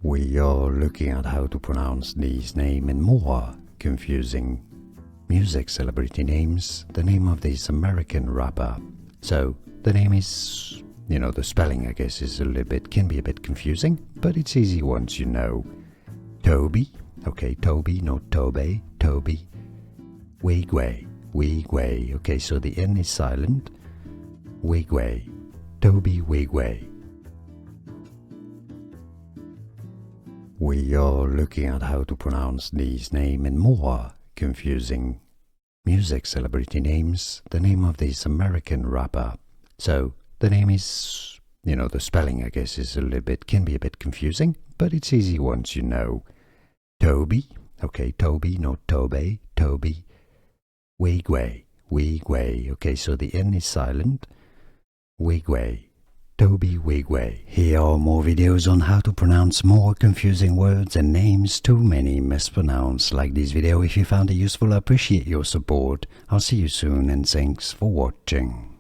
We are looking at how to pronounce these names and more confusing music celebrity names. The name of this American rapper. So the name is, the spelling I guess is can be a bit confusing, but it's easy once you know. Tobe, okay, Tobe, not Tobe, Tobe Nwigwe, Nwigwe, okay, so the N is silent. Nwigwe, Tobe Nwigwe. We are looking at how to pronounce these names and more confusing music celebrity names. The name of this American rapper. So the name is, the spelling I guess is can be a bit confusing, but it's easy once you know. Tobe, okay, Tobe, not Tobe, Tobe Nwigwe, Nwigwe, okay, so the N is silent. Nwigwe, Tobe Nwigwe. Here are more videos on how to pronounce more confusing words and names too many mispronounced. Like this video if you found it useful. I appreciate your support. I'll see you soon and thanks for watching.